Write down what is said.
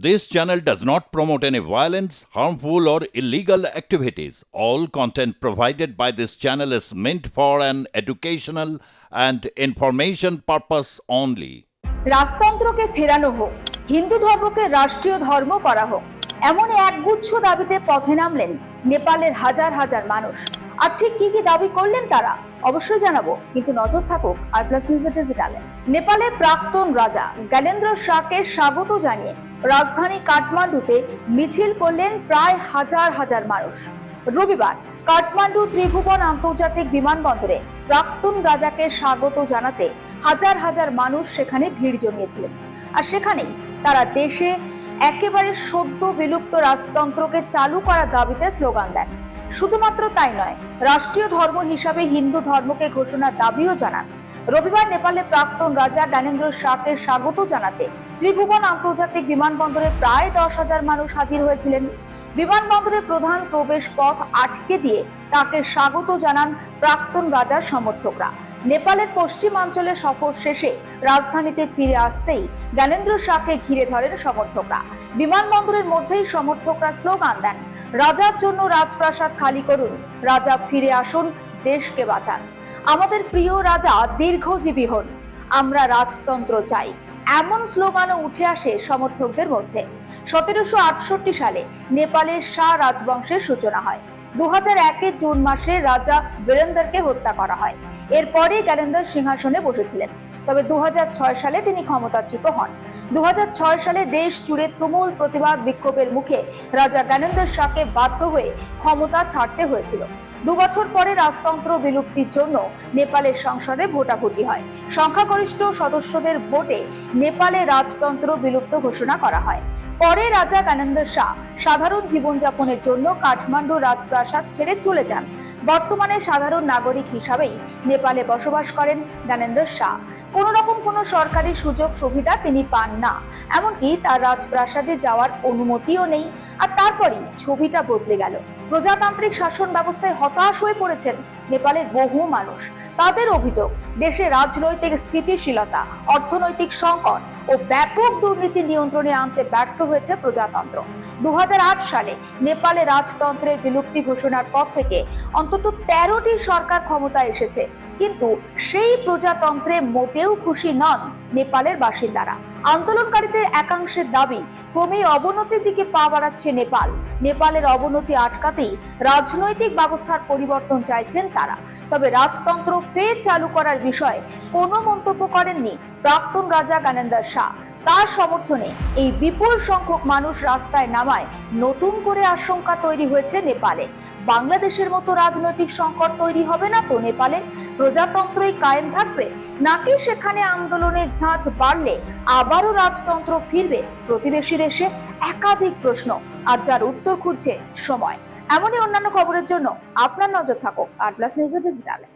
This channel does not promote any violence, harmful, or illegal activities. All content provided by this channel is meant for an educational and information purpose only. রাজতন্ত্রকে ফেরানো হোক, হিন্দু ধর্মকে রাষ্ট্রীয় ধর্ম করা হোক, এমন একগুচ্ছ দাবিতে পথে নামলেন নেপালের হাজার হাজার মানুষ। আর ঠিক কি কি দাবি করলেন তারা অবশ্যই জানাবো, কিন্তু নজর থাকুক আর প্লাস নিউজ ডিজিটালে। নেপালের প্রাক্তন রাজা জ্ঞানেন্দ্র শাহকে স্বাগত জানিয়ে রাজধানী কাঠমান্ডুতে মিছিল করলেন প্রায় হাজার হাজার মানুষ। রবিবার কাঠমান্ডু ত্রিভুবন আন্তর্জাতিক বিমানবন্দরে প্রাক্তন রাজাকে স্বাগত জানাতে হাজার হাজার মানুষ সেখানে ভিড় জমিয়েছিলেন। আর সেখানেই তারা দেশে একেবারে সদ্য বিলুপ্ত রাজতন্ত্রকে চালু করার দাবিতে স্লোগান দেন। শুধুমাত্র তাই নয়, রাষ্ট্রীয় ধর্ম হিসাবে হিন্দু ধর্মকে ঘোষণার দাবিও জানান। রবিবার নেপালের প্রাক্তন রাজা জ্ঞানেন্দ্র শাহকে স্বাগত জানাতে ত্রিভুবন আন্তর্জাতিক বিমানবন্দরে প্রায় 10,000 মানুষ হাজির হয়েছিলেন। বিমানবন্দরের প্রধান প্রবেশ পথ আটকে দিয়ে তাকে স্বাগত জানান প্রাক্তন রাজার সমর্থকরা। নেপালের পশ্চিমাঞ্চলে সফর শেষে রাজধানীতে ফিরে আসতেই জ্ঞানেন্দ্র শাহকে ঘিরে ধরেন সমর্থকরা। বিমানবন্দরের মধ্যেই সমর্থকরা স্লোগান দেন, রাজার জন্য রাজপ্রাসাদ খালি করুন, রাজা ফিরে আসুন, দেশকে বাঁচান, আমাদের প্রিয় রাজা দীর্ঘজীবী হন, আমরা রাজতন্ত্র চাই। এমন স্লোগানও উঠে আসে সমর্থকদের মধ্যে। 1768 সালে নেপালের শাহ রাজবংশের সূচনা হয়। 2001 জুন মাসে রাজা বীরেন্দ্রকে হত্যা করা হয়। এরপরে জ্ঞানেন্দ্র সিংহাসনে বসেছিলেন। তবে 2006 সালে তিনি ক্ষমতাচ্যুত হন। 2006 সালে দেশ জুড়ে তুমুল প্রতিবাদ বিক্ষোভের মুখে রাজা জ্ঞানেন্দ্র শাহকে বাধ্য হয়ে ক্ষমতা ছাড়তে হয়েছিল। 2 বছর পরে রাজতন্ত্র বিলুপ্তির জন্য নেপালের সংসদে ভোটাভুটি হয়। সংখ্যাগরিষ্ঠ সদস্যদের ভোটে নেপালে রাজতন্ত্র বিলুপ্ত ঘোষণা করা হয়। পরে রাজা জ্ঞানেন্দ্র শাহ সাধারণ জীবনযাপনের জন্য কাঠমান্ডু রাজপ্রাসাদ ছেড়ে চলে যান। বর্তমানে সাধারণ নাগরিক হিসাবেই নেপালে বসবাস করেন জ্ঞানেন্দ্র শাহ। কোন রকম কোনো সরকারি সুযোগ সুবিধা তিনি পান না, এমনকি তার রাজপ্রাসাদে যাওয়ার অনুমতিও নেই। আর তারপরই ছবিটা বদলে গেল। প্রজাতান্ত্রিক শাসন ব্যবস্থায় হতাশ হয়ে পড়েছেন নেপালের বহু মানুষ। তাদের অভিযোগ, দেশে রাজনৈতিক স্থিতিশীলতা, অর্থনৈতিক সংকট ও ব্যাপক দুর্নীতি নিয়ন্ত্রণে আনতে ব্যর্থ হয়েছে প্রজাতন্ত্র। 2008 সালে নেপালে রাজতন্ত্রের বিলুপ্তি ঘোষণার পর থেকে অন্তত 13টি সরকার ক্ষমতায় এসেছে, কিন্তু সেই প্রজাতন্ত্রে মোটেও খুশি নন নেপালের বাসিন্দারা। আন্দোলনকারীদের একাংশের দাবি, ক্রমেই অবনতির দিকে পা বাড়াচ্ছে নেপাল। নেপালের অবনতি আটকাতেই রাজনৈতিক ব্যবস্থার পরিবর্তন চাইছেন তারা। তবে রাজতন্ত্র ফের চালু করার বিষয়ে কোনো মন্তব্য করেননি প্রাক্তন রাজা জ্ঞানেন্দ্র শাহ। তার সমর্থনে এই বিপুল সংখ্যক মানুষ রাস্তায় নামায় নতুন করে আশঙ্কা তৈরি হয়েছে নেপালে। বাংলাদেশের মতো রাজনৈতিক সংকট তৈরি হবে না তো নেপালে? প্রজাতন্ত্রই কায়েম থাকবে, নাকি সেখানে আন্দোলনের ঝাঁজ বাড়লে আবারও রাজতন্ত্র ফিরবে প্রতিবেশী দেশে? একাধিক প্রশ্ন, আর যার উত্তর খুঁজছে সময়। এমনই অন্যান্য খবরের জন্য আপনার নজর থাকুক আর প্লাস নিউজ ডিজিটালে।